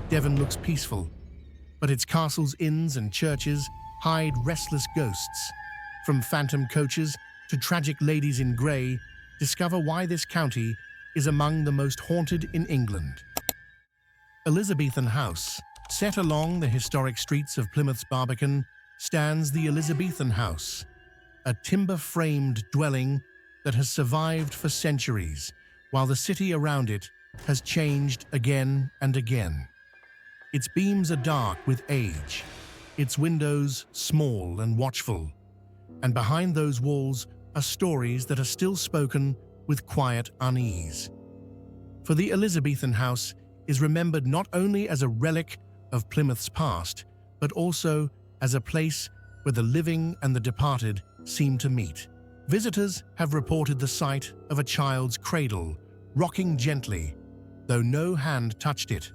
Devon looks peaceful, but its castles, inns, and churches hide restless ghosts. From phantom coaches to tragic ladies in grey, discover why this county is among the most haunted in England. Elizabethan House. Set along the historic streets of Plymouth's Barbican stands the Elizabethan House, a timber-framed dwelling that has survived for centuries, while the city around it has changed again and again. Its beams are dark with age, its windows small and watchful, and behind those walls are stories that are still spoken with quiet unease. For the Elizabethan House is remembered not only as a relic of Plymouth's past, but also as a place where the living and the departed seem to meet. Visitors have reported the sight of a child's cradle, rocking gently, though no hand touched it.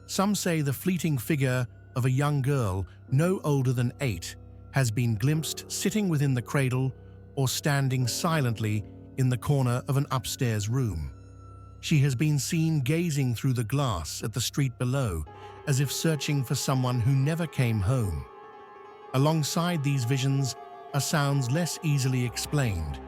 Some say the fleeting figure of a young girl no older than 8 has been glimpsed sitting within the cradle or standing silently in the corner of an upstairs room. She has been seen gazing through the glass at the street below, as if searching for someone who never came home. Alongside these visions are sounds less easily explained,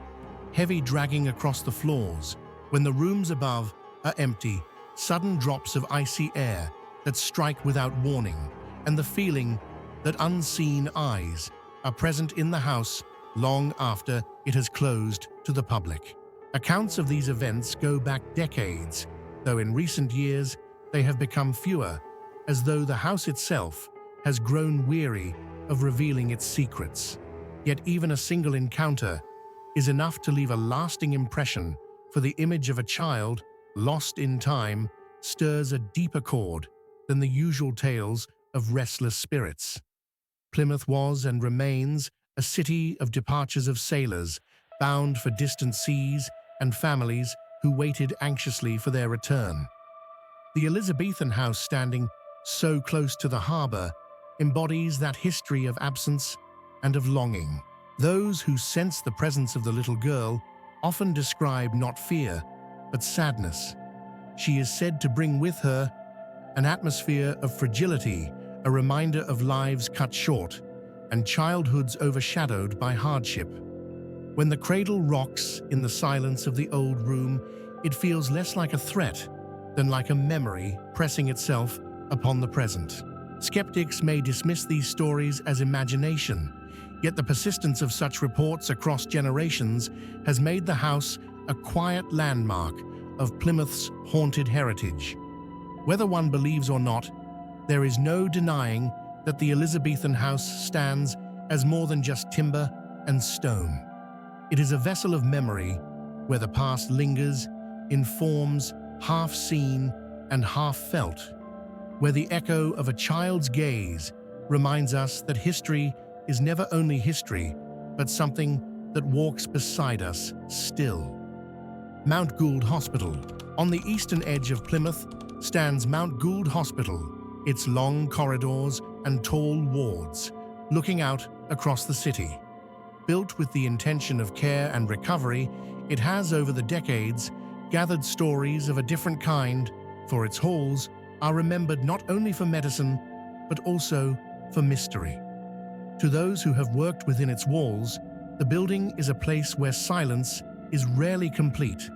heavy dragging across the floors when the rooms above are empty, sudden drops of icy air that strike without warning, and the feeling that unseen eyes are present in the house long after it has closed to the public. Accounts of these events go back decades, though in recent years they have become fewer, as though the house itself has grown weary of revealing its secrets. Yet even a single encounter is enough to leave a lasting impression, for the image of a child lost in time stirs a deeper chord than the usual tales of restless spirits. Plymouth was and remains a city of departures of sailors bound for distant seas and families who waited anxiously for their return. The Elizabethan House, standing so close to the harbour, embodies that history of absence and of longing. Those who sense the presence of the little girl often describe not fear, but sadness. She is said to bring with her an atmosphere of fragility, a reminder of lives cut short and childhoods overshadowed by hardship. When the cradle rocks in the silence of the old room, it feels less like a threat than like a memory pressing itself upon the present. Skeptics may dismiss these stories as imagination, yet the persistence of such reports across generations has made the house a quiet landmark of Plymouth's haunted heritage. Whether one believes or not, there is no denying that the Elizabethan House stands as more than just timber and stone. It is a vessel of memory where the past lingers in forms half seen and half felt, where the echo of a child's gaze reminds us that history is never only history, but something that walks beside us still. Mount Gould Hospital. On the eastern edge of Plymouth stands Mount Gould Hospital, its long corridors and tall wards, looking out across the city. Built with the intention of care and recovery, it has over the decades gathered stories of a different kind, for its halls are remembered not only for medicine, but also for mystery. To those who have worked within its walls, the building is a place where silence is rarely complete,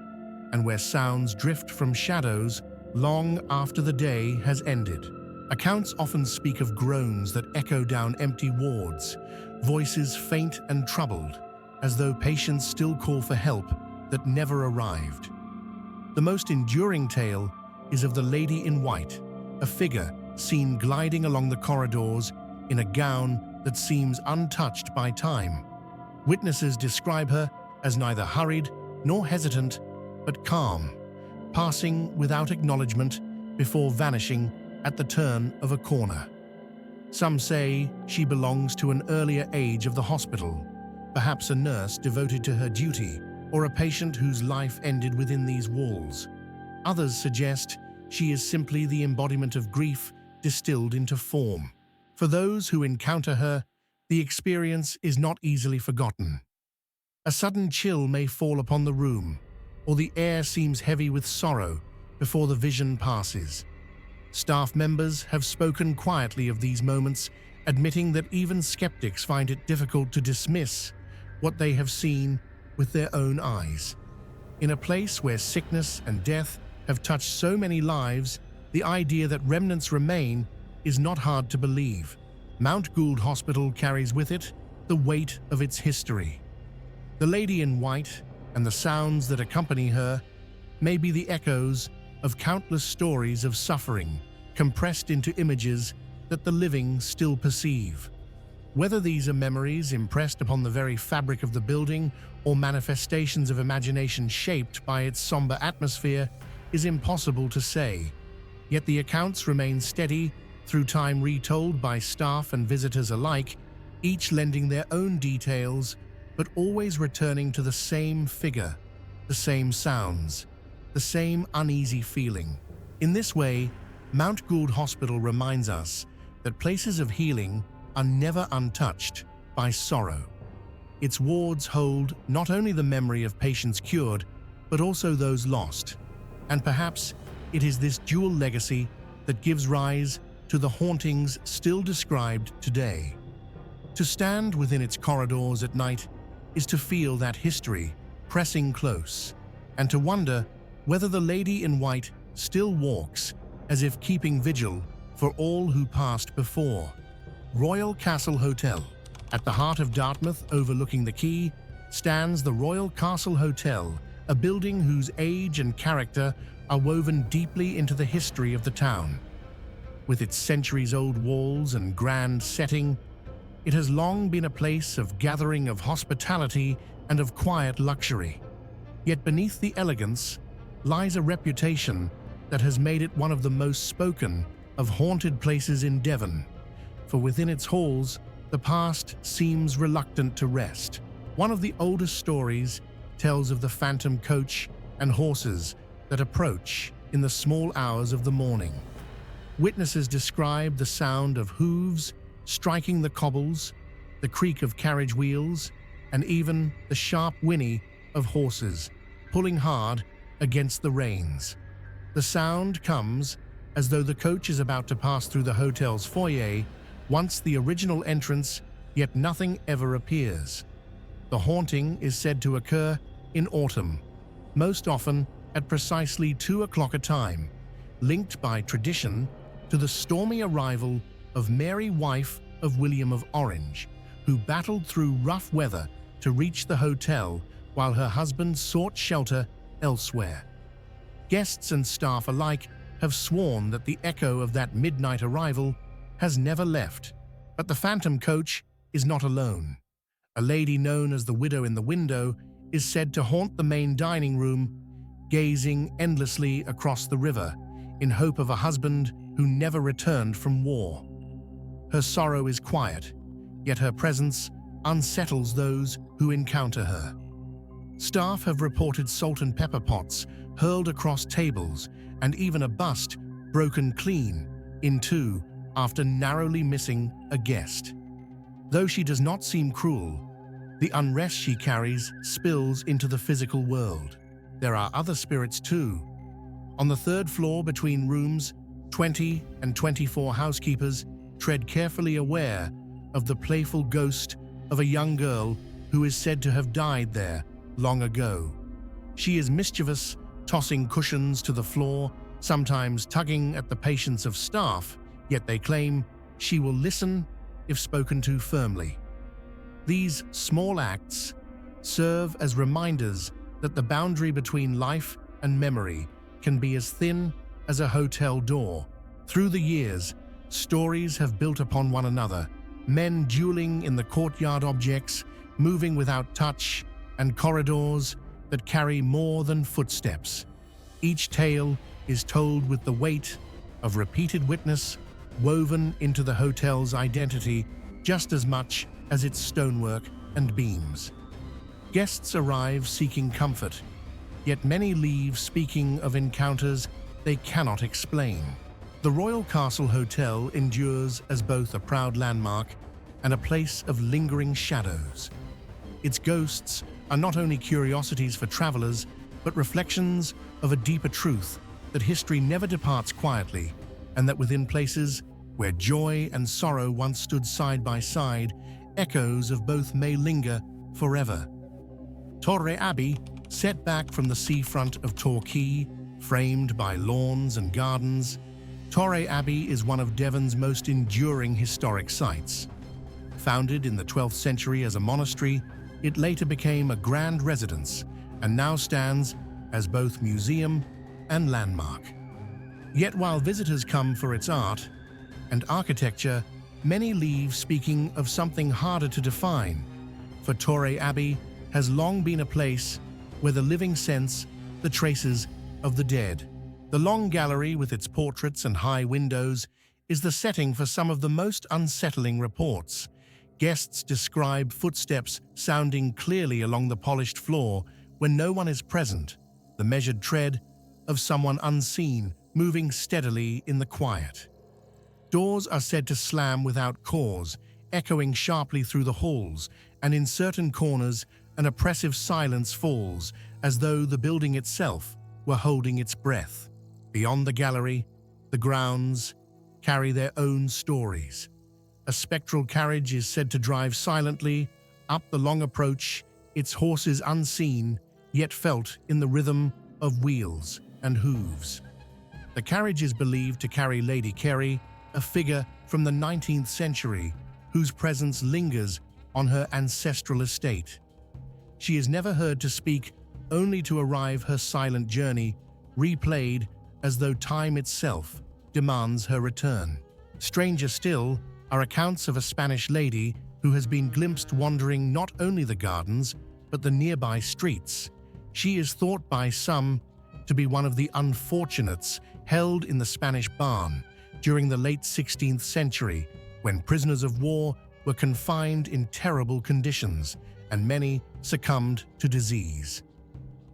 and where sounds drift from shadows long after the day has ended. Accounts often speak of groans that echo down empty wards, voices faint and troubled, as though patients still call for help that never arrived. The most enduring tale is of the Lady in White, a figure seen gliding along the corridors in a gown that seems untouched by time. Witnesses describe her as neither hurried nor hesitant, but calm, passing without acknowledgement before vanishing at the turn of a corner. Some say she belongs to an earlier age of the hospital, perhaps a nurse devoted to her duty, or a patient whose life ended within these walls. Others suggest she is simply the embodiment of grief distilled into form. For those who encounter her, the experience is not easily forgotten. A sudden chill may fall upon the room, or the air seems heavy with sorrow before the vision passes. Staff members have spoken quietly of these moments, admitting that even skeptics find it difficult to dismiss what they have seen with their own eyes. In a place where sickness and death have touched so many lives, the idea that remnants remain is not hard to believe. Mount Gould Hospital carries with it the weight of its history. The Lady in White and the sounds that accompany her may be the echoes of countless stories of suffering compressed into images that the living still perceive. Whether these are memories impressed upon the very fabric of the building or manifestations of imagination shaped by its somber atmosphere is impossible to say. Yet the accounts remain steady through time, retold by staff and visitors alike, each lending their own details, but always returning to the same figure, the same sounds, the same uneasy feeling. In this way, Mount Gould Hospital reminds us that places of healing are never untouched by sorrow. Its wards hold not only the memory of patients cured, but also those lost. And perhaps it is this dual legacy that gives rise to the hauntings still described today. To stand within its corridors at night is to feel that history pressing close, and to wonder whether the Lady in White still walks, as if keeping vigil for all who passed before. Royal Castle Hotel. At the heart of Dartmouth, overlooking the quay, stands the Royal Castle Hotel, a building whose age and character are woven deeply into the history of the town. With its centuries-old walls and grand setting, it has long been a place of gathering of hospitality and of quiet luxury. Yet beneath the elegance lies a reputation that has made it one of the most spoken of haunted places in Devon, for within its halls, the past seems reluctant to rest. One of the oldest stories tells of the phantom coach and horses that approach in the small hours of the morning. Witnesses describe the sound of hooves striking the cobbles, the creak of carriage wheels, and even the sharp whinny of horses pulling hard against the reins. The sound comes as though the coach is about to pass through the hotel's foyer, once the original entrance, yet nothing ever appears. The haunting is said to occur in autumn, most often at precisely 2 o'clock a time, linked by tradition to the stormy arrival of Mary, wife of William of Orange, who battled through rough weather to reach the hotel while her husband sought shelter elsewhere. Guests and staff alike have sworn that the echo of that midnight arrival has never left. But the phantom coach is not alone. A lady known as the Widow in the Window is said to haunt the main dining room, gazing endlessly across the river in hope of a husband who never returned from war. Her sorrow is quiet, yet her presence unsettles those who encounter her. Staff have reported salt and pepper pots hurled across tables and even a bust broken clean in two after narrowly missing a guest. Though she does not seem cruel, the unrest she carries spills into the physical world. There are other spirits too. On the 3rd floor between rooms 20 and 24, housekeepers tread carefully, aware of the playful ghost of a young girl who is said to have died there long ago. She is mischievous, tossing cushions to the floor, sometimes tugging at the patience of staff, yet they claim she will listen if spoken to firmly. These small acts serve as reminders that the boundary between life and memory can be as thin as a hotel door. Through the years, stories have built upon one another, men dueling in the courtyard, objects moving without touch, and corridors that carry more than footsteps. Each tale is told with the weight of repeated witness woven into the hotel's identity just as much as its stonework and beams. Guests arrive seeking comfort, yet many leave speaking of encounters they cannot explain. The Royal Castle Hotel endures as both a proud landmark and a place of lingering shadows. Its ghosts are not only curiosities for travelers, but reflections of a deeper truth that history never departs quietly, and that within places where joy and sorrow once stood side by side, echoes of both may linger forever. Torre Abbey, set back from the seafront of Torquay, framed by lawns and gardens, Torre Abbey is one of Devon's most enduring historic sites. Founded in the 12th century as a monastery, it later became a grand residence and now stands as both museum and landmark. Yet while visitors come for its art and architecture, many leave speaking of something harder to define, for Torre Abbey has long been a place where the living sense the traces of the dead. The long gallery with its portraits and high windows is the setting for some of the most unsettling reports. Guests describe footsteps sounding clearly along the polished floor when no one is present, the measured tread of someone unseen moving steadily in the quiet. Doors are said to slam without cause, echoing sharply through the halls, and in certain corners an oppressive silence falls, as though the building itself were holding its breath. Beyond the gallery, the grounds carry their own stories. A spectral carriage is said to drive silently up the long approach, its horses unseen, yet felt in the rhythm of wheels and hooves. The carriage is believed to carry Lady Carey, a figure from the 19th century whose presence lingers on her ancestral estate. She is never heard to speak, only to arrive her silent journey, replayed as though time itself demands her return. Stranger still are accounts of a Spanish lady who has been glimpsed wandering not only the gardens, but the nearby streets. She is thought by some to be one of the unfortunates held in the Spanish barn during the late 16th century, when prisoners of war were confined in terrible conditions and many succumbed to disease.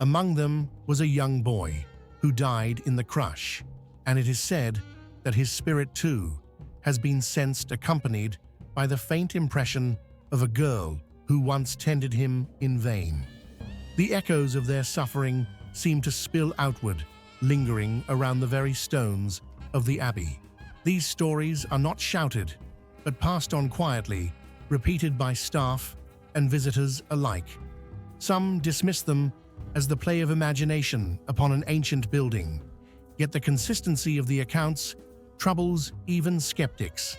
Among them was a young boy who died in the crush, and it is said that his spirit too has been sensed, accompanied by the faint impression of a girl who once tended him in vain. The echoes of their suffering seem to spill outward, lingering around the very stones of the abbey. These stories are not shouted, but passed on quietly, repeated by staff and visitors alike. Some dismiss them as the play of imagination upon an ancient building, yet the consistency of the accounts troubles even skeptics.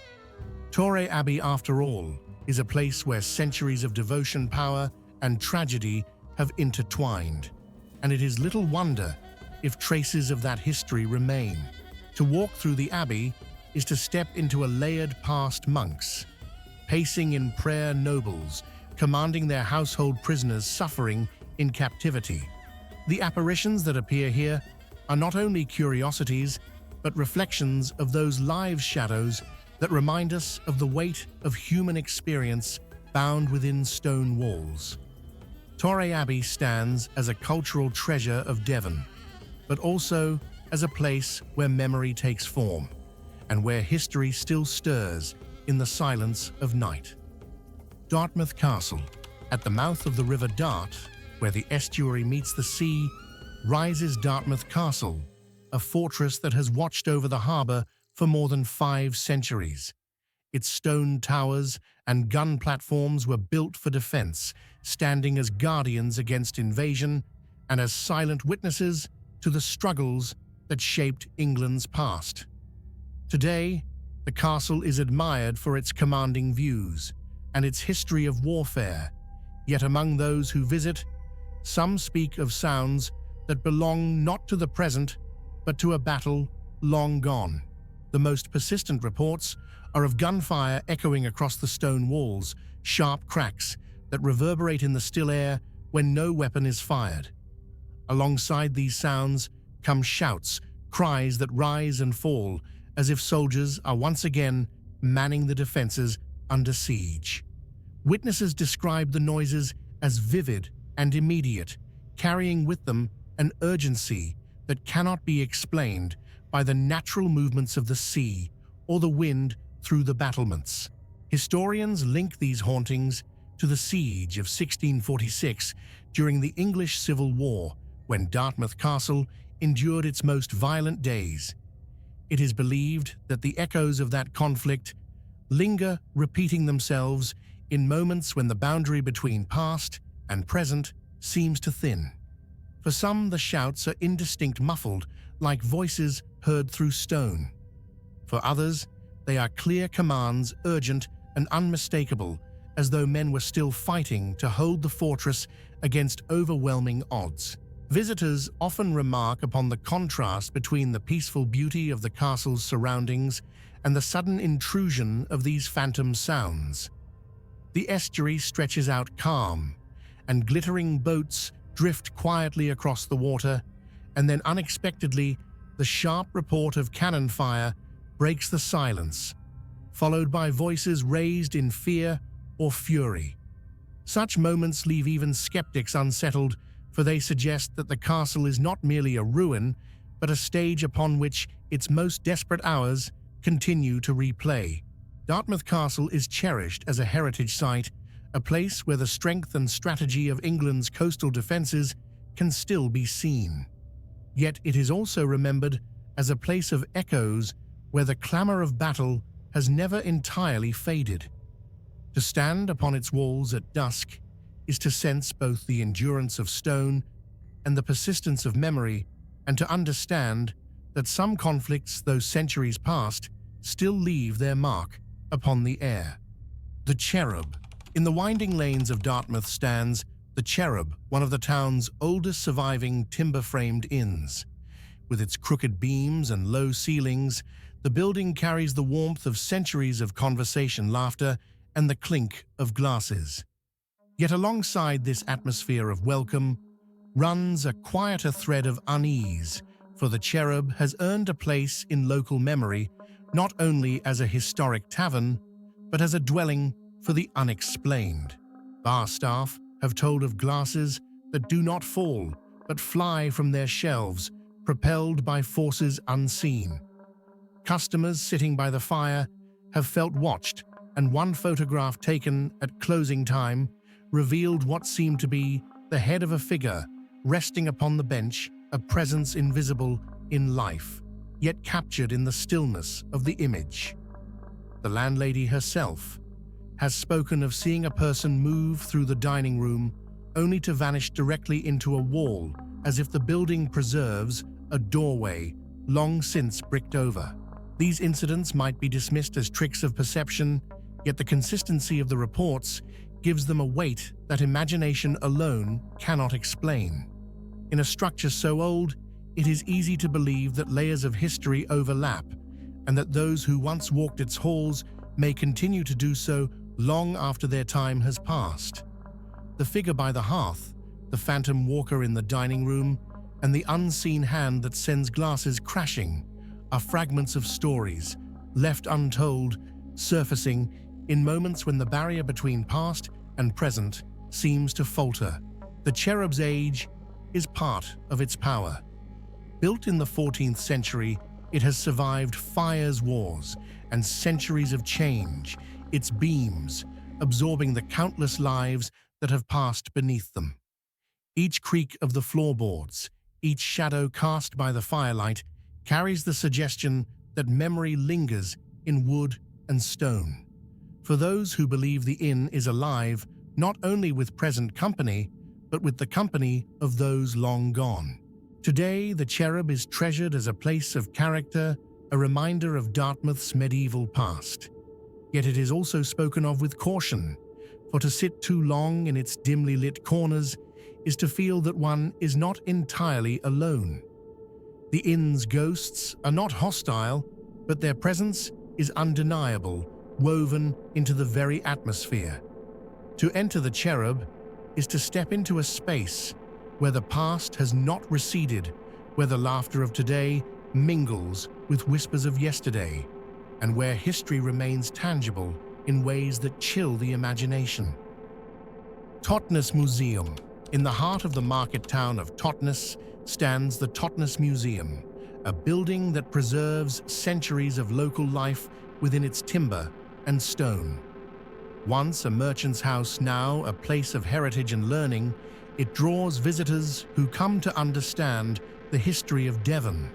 Torre Abbey, after all, is a place where centuries of devotion, power, and tragedy have intertwined, and it is little wonder if traces of that history remain. To walk through the abbey is to step into a layered past. Monks, pacing in prayer, nobles, commanding their household prisoners suffering in captivity. The apparitions that appear here are not only curiosities, but reflections of those live shadows that remind us of the weight of human experience bound within stone walls. Torre Abbey stands as a cultural treasure of Devon, but also as a place where memory takes form and where history still stirs in the silence of night. Dartmouth Castle, at the mouth of the River Dart, where the estuary meets the sea, rises Dartmouth Castle, a fortress that has watched over the harbour for more than 5 centuries. Its stone towers and gun platforms were built for defence, standing as guardians against invasion and as silent witnesses to the struggles that shaped England's past. Today, the castle is admired for its commanding views and its history of warfare, yet among those who visit, some speak of sounds that belong not to the present, but to a battle long gone. The most persistent reports are of gunfire echoing across the stone walls, sharp cracks that reverberate in the still air when no weapon is fired. Alongside these sounds come shouts, cries that rise and fall, as if soldiers are once again manning the defenses under siege. Witnesses describe the noises as vivid and immediate, carrying with them an urgency that cannot be explained by the natural movements of the sea or the wind through the battlements. Historians link these hauntings to the siege of 1646 during the English Civil War, when Dartmouth Castle endured its most violent days. It is believed that the echoes of that conflict linger, repeating themselves in moments when the boundary between past and present seems to thin. For some, the shouts are indistinct, muffled, like voices heard through stone. For others, they are clear commands, urgent and unmistakable, as though men were still fighting to hold the fortress against overwhelming odds. Visitors often remark upon the contrast between the peaceful beauty of the castle's surroundings and the sudden intrusion of these phantom sounds. The estuary stretches out calm, and glittering boats drift quietly across the water, and then unexpectedly, the sharp report of cannon fire breaks the silence, followed by voices raised in fear or fury. Such moments leave even skeptics unsettled, for they suggest that the castle is not merely a ruin, but a stage upon which its most desperate hours continue to replay. Dartmouth Castle is cherished as a heritage site, a place where the strength and strategy of England's coastal defences can still be seen. Yet it is also remembered as a place of echoes where the clamour of battle has never entirely faded. To stand upon its walls at dusk is to sense both the endurance of stone and the persistence of memory, and to understand that some conflicts, though centuries past, still leave their mark upon the air. The Cherub. In the winding lanes of Dartmouth stands the Cherub, one of the town's oldest surviving timber-framed inns. With its crooked beams and low ceilings, the building carries the warmth of centuries of conversation, laughter, and the clink of glasses. Yet alongside this atmosphere of welcome runs a quieter thread of unease, for the Cherub has earned a place in local memory not only as a historic tavern, but as a dwelling for the unexplained. Bar staff have told of glasses that do not fall, but fly from their shelves, propelled by forces unseen. Customers sitting by the fire have felt watched, and one photograph taken at closing time revealed what seemed to be the head of a figure resting upon the bench, a presence invisible in life, yet captured in the stillness of the image. The landlady herself has spoken of seeing a person move through the dining room only to vanish directly into a wall, as if the building preserves a doorway long since bricked over. These incidents might be dismissed as tricks of perception, yet the consistency of the reports gives them a weight that imagination alone cannot explain. In a structure so old, it is easy to believe that layers of history overlap, and that those who once walked its halls may continue to do so long after their time has passed. The figure by the hearth, the phantom walker in the dining room, and the unseen hand that sends glasses crashing are fragments of stories left untold, surfacing in moments when the barrier between past and present seems to falter. The Cherub's age is part of its power. Built in the 14th century, it has survived fires, wars, and centuries of change, its beams absorbing the countless lives that have passed beneath them. Each creak of the floorboards, each shadow cast by the firelight, carries the suggestion that memory lingers in wood and stone. For those who believe the inn is alive, not only with present company, but with the company of those long gone. Today, the Cherub is treasured as a place of character, a reminder of Dartmouth's medieval past. Yet it is also spoken of with caution, for to sit too long in its dimly lit corners is to feel that one is not entirely alone. The inn's ghosts are not hostile, but their presence is undeniable, woven into the very atmosphere. To enter the Cherub is to step into a space where the past has not receded, where the laughter of today mingles with whispers of yesterday, and where history remains tangible in ways that chill the imagination. Totnes Museum. In the heart of the market town of Totnes stands the Totnes Museum, a building that preserves centuries of local life within its timber and stone. Once a merchant's house, now a place of heritage and learning, it draws visitors who come to understand the history of Devon.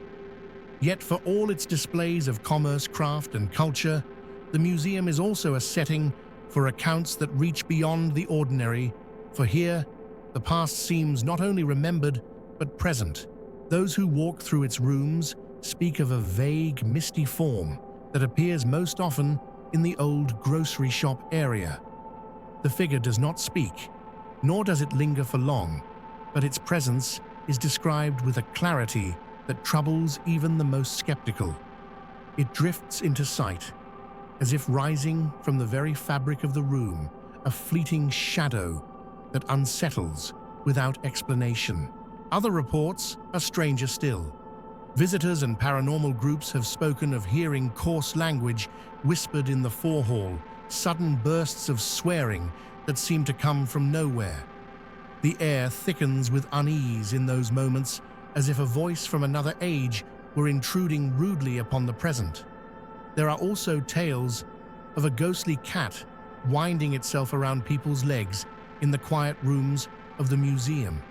Yet for all its displays of commerce, craft, and culture, the museum is also a setting for accounts that reach beyond the ordinary, for here, the past seems not only remembered, but present. Those who walk through its rooms speak of a vague, misty form that appears most often in the old grocery shop area. The figure does not speak, nor does it linger for long, but its presence is described with a clarity that troubles even the most skeptical. It drifts into sight, as if rising from the very fabric of the room, a fleeting shadow that unsettles without explanation. Other reports are stranger still. Visitors and paranormal groups have spoken of hearing coarse language whispered in the forehall, sudden bursts of swearing that seem to come from nowhere. The air thickens with unease in those moments, as if a voice from another age were intruding rudely upon the present. There are also tales of a ghostly cat winding itself around people's legs in the quiet rooms of the museum.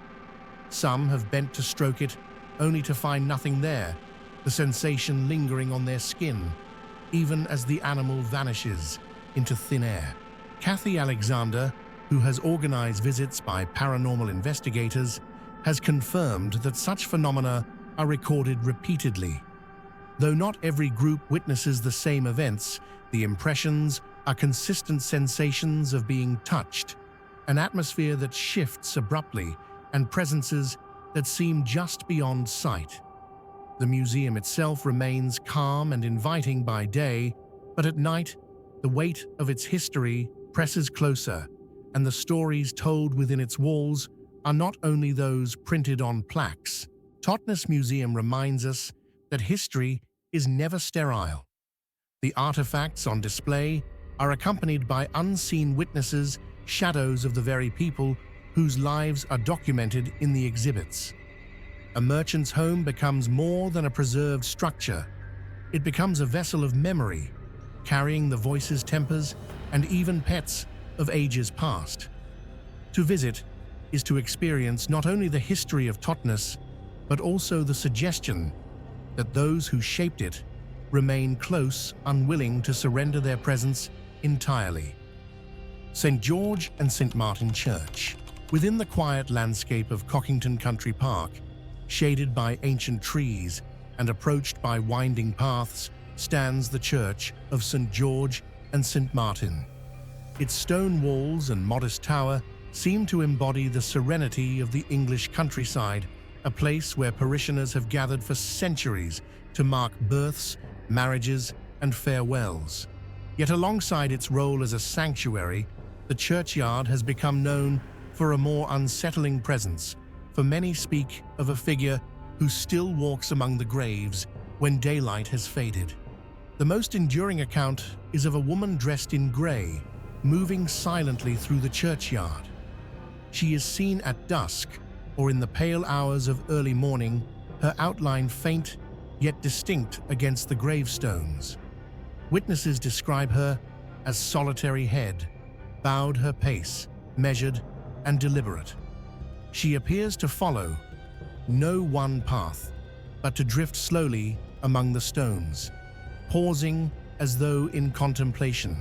Some have bent to stroke it, only to find nothing there, the sensation lingering on their skin, even as the animal vanishes into thin air. Kathy Alexander, who has organized visits by paranormal investigators, has confirmed that such phenomena are recorded repeatedly. Though not every group witnesses the same events, the impressions are consistent sensations of being touched, an atmosphere that shifts abruptly, and presences that seem just beyond sight. The museum itself remains calm and inviting by day, but at night, the weight of its history presses closer, and the stories told within its walls are not only those printed on plaques. Totnes Museum reminds us that history is never sterile. The artifacts on display are accompanied by unseen witnesses, shadows of the very people whose lives are documented in the exhibits. A merchant's home becomes more than a preserved structure. It becomes a vessel of memory, carrying the voices, tempers, and even pets of ages past. To visit is to experience not only the history of Totnes, but also the suggestion that those who shaped it remain close, unwilling to surrender their presence entirely. St. George and St. Martin Church. Within the quiet landscape of Cockington Country Park, shaded by ancient trees and approached by winding paths, stands the church of St. George and St. Martin. Its stone walls and modest tower seem to embody the serenity of the English countryside, a place where parishioners have gathered for centuries to mark births, marriages, and farewells. Yet alongside its role as a sanctuary, the churchyard has become known for a more unsettling presence, for many speak of a figure who still walks among the graves when daylight has faded. The most enduring account is of a woman dressed in grey, moving silently through the churchyard. She is seen at dusk or in the pale hours of early morning, her outline faint yet distinct against the gravestones. Witnesses describe her as solitary head, bowed her pace, measured and deliberate. She appears to follow no one path, but to drift slowly among the stones, pausing as though in contemplation,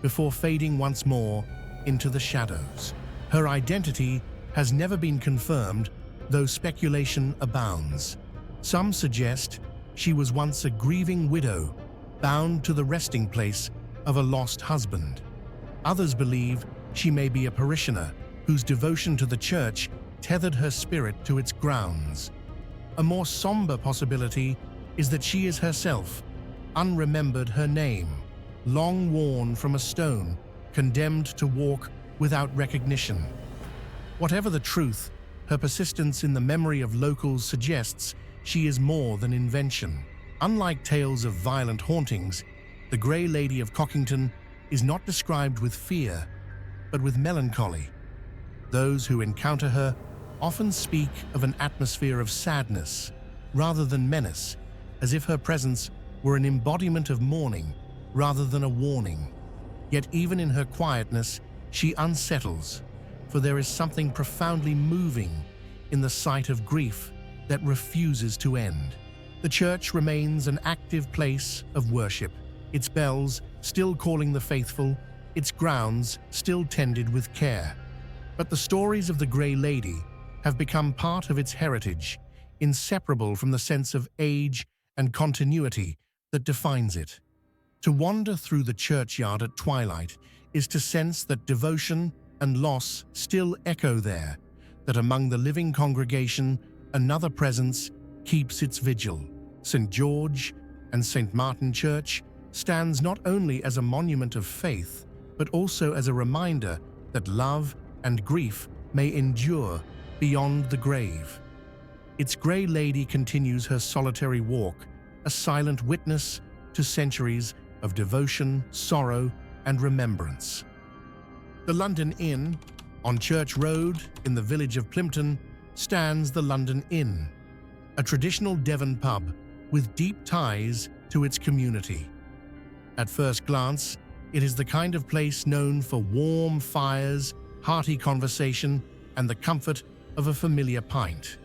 before fading once more into the shadows. Her identity has never been confirmed, though speculation abounds. Some suggest she was once a grieving widow, bound to the resting place of a lost husband. Others believe she may be a parishioner whose devotion to the church tethered her spirit to its grounds. A more somber possibility is that she is herself, unremembered her name, long worn from a stone, condemned to walk without recognition. Whatever the truth, her persistence in the memory of locals suggests she is more than invention. Unlike tales of violent hauntings, the Grey Lady of Cockington is not described with fear, but with melancholy. Those who encounter her often speak of an atmosphere of sadness rather than menace, as if her presence were an embodiment of mourning rather than a warning. Yet even in her quietness, she unsettles, for there is something profoundly moving in the sight of grief that refuses to end. The church remains an active place of worship, its bells still calling the faithful, its grounds still tended with care. But the stories of the Grey Lady have become part of its heritage, inseparable from the sense of age and continuity that defines it. To wander through the churchyard at twilight is to sense that devotion and loss still echo there, that among the living congregation another presence keeps its vigil. St. George and St. Martin Church stands not only as a monument of faith, but also as a reminder that love and grief may endure beyond the grave. Its Grey Lady continues her solitary walk, a silent witness to centuries of devotion, sorrow, and remembrance. The London Inn, on Church Road in the village of Plymouth, stands the London Inn, a traditional Devon pub with deep ties to its community. At first glance, it is the kind of place known for warm fires, hearty conversation, and the comfort of a familiar pint.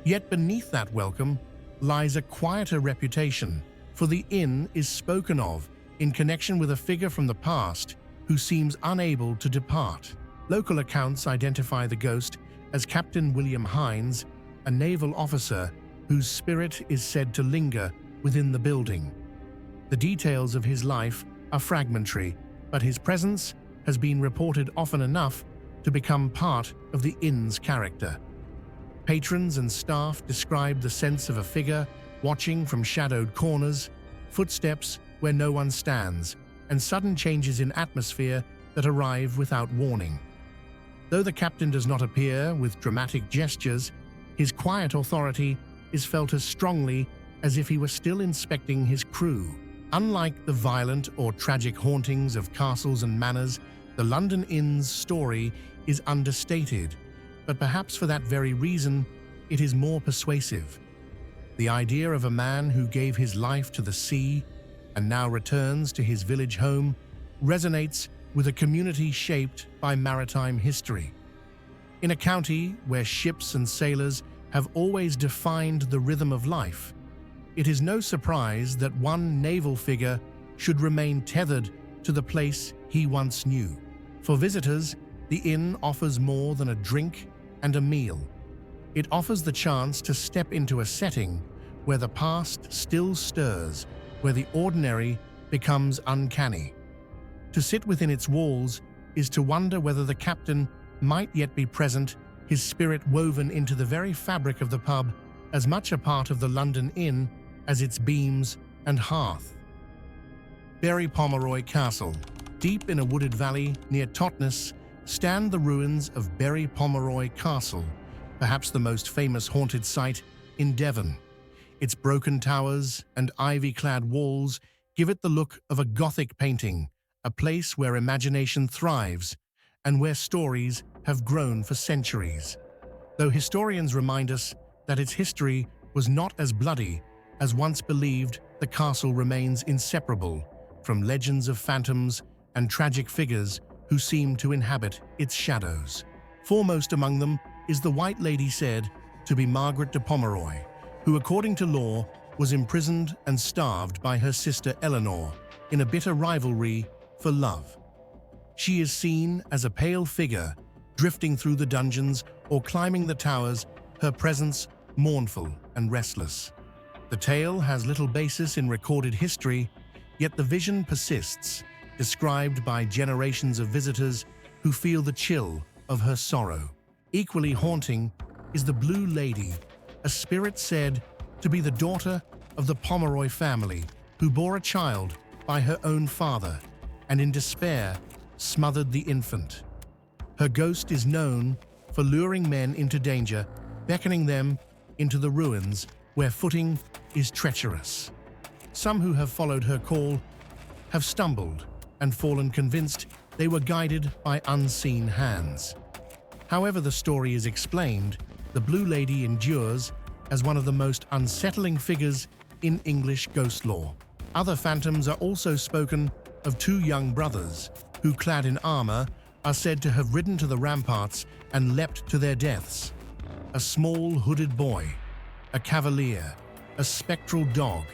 Yet beneath that welcome lies a quieter reputation, for the inn is spoken of in connection with a figure from the past who seems unable to depart. Local accounts identify the ghost as Captain William Hines, a naval officer whose spirit is said to linger within the building. The details of his life are fragmentary, but his presence has been reported often enough to become part of the inn's character. Patrons and staff describe the sense of a figure watching from shadowed corners, footsteps where no one stands, and sudden changes in atmosphere that arrive without warning. Though the captain does not appear with dramatic gestures, his quiet authority is felt as strongly as if he were still inspecting his crew. Unlike the violent or tragic hauntings of castles and manors, the London Inn's story is understated, but perhaps for that very reason, it is more persuasive. The idea of a man who gave his life to the sea and now returns to his village home resonates with a community shaped by maritime history. In a county where ships and sailors have always defined the rhythm of life, it is no surprise that one naval figure should remain tethered to the place he once knew. For visitors, the inn offers more than a drink and a meal. It offers the chance to step into a setting where the past still stirs, where the ordinary becomes uncanny. To sit within its walls is to wonder whether the captain might yet be present, his spirit woven into the very fabric of the pub, as much a part of the London Inn as its beams and hearth. Bury Pomeroy Castle. Deep in a wooded valley near Totnes stand the ruins of Bury Pomeroy Castle, perhaps the most famous haunted site in Devon. Its broken towers and ivy-clad walls give it the look of a Gothic painting, a place where imagination thrives and where stories have grown for centuries. Though historians remind us that its history was not as bloody as once believed, the castle remains inseparable from legends of phantoms and tragic figures who seem to inhabit its shadows. Foremost among them is the White Lady said to be Margaret de Pomeroy, who according to law was imprisoned and starved by her sister Eleanor in a bitter rivalry for love. She is seen as a pale figure drifting through the dungeons or climbing the towers, her presence mournful and restless. The tale has little basis in recorded history, yet the vision persists, described by generations of visitors who feel the chill of her sorrow. Equally haunting is the Blue Lady, a spirit said to be the daughter of the Pomeroy family, who bore a child by her own father and in despair smothered the infant. Her ghost is known for luring men into danger, beckoning them into the ruins where footing is treacherous. Some who have followed her call have stumbled and fallen convinced they were guided by unseen hands. However the story is explained, the Blue Lady endures as one of the most unsettling figures in English ghost lore. Other phantoms are also spoken of two young brothers who, clad in armor, are said to have ridden to the ramparts and leapt to their deaths. A small hooded boy, a cavalier, a spectral dog,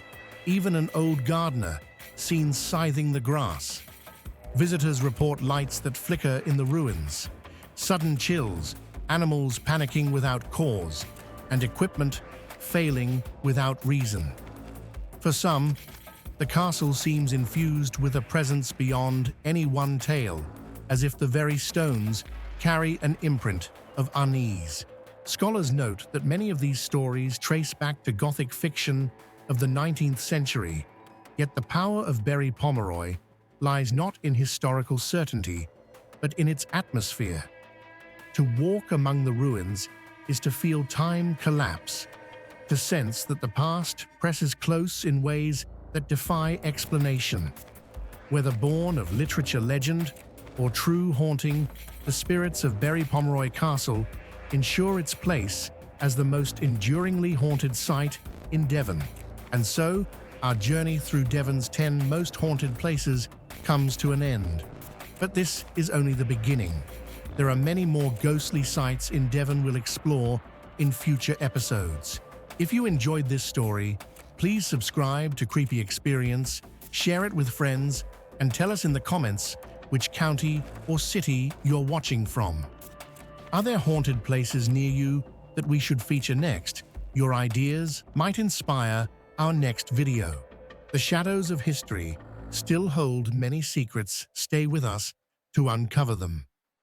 even an old gardener seen scything the grass. Visitors report lights that flicker in the ruins, sudden chills, animals panicking without cause, and equipment failing without reason. For some, the castle seems infused with a presence beyond any one tale, as if the very stones carry an imprint of unease. Scholars note that many of these stories trace back to Gothic fiction of the 19th century, yet the power of Bury Pomeroy lies not in historical certainty, but in its atmosphere. To walk among the ruins is to feel time collapse, to sense that the past presses close in ways that defy explanation. Whether born of literature legend or true haunting, the spirits of Bury Pomeroy Castle ensure its place as the most enduringly haunted site in Devon. And so, our journey through Devon's 10 most haunted places comes to an end. But this is only the beginning. There are many more ghostly sites in Devon we'll explore in future episodes. If you enjoyed this story, please subscribe to Creepy Experience, share it with friends, and tell us in the comments which county or city you're watching from. Are there haunted places near you that we should feature next? Your ideas might inspire our next video. The shadows of history still hold many secrets. Stay with us to uncover them.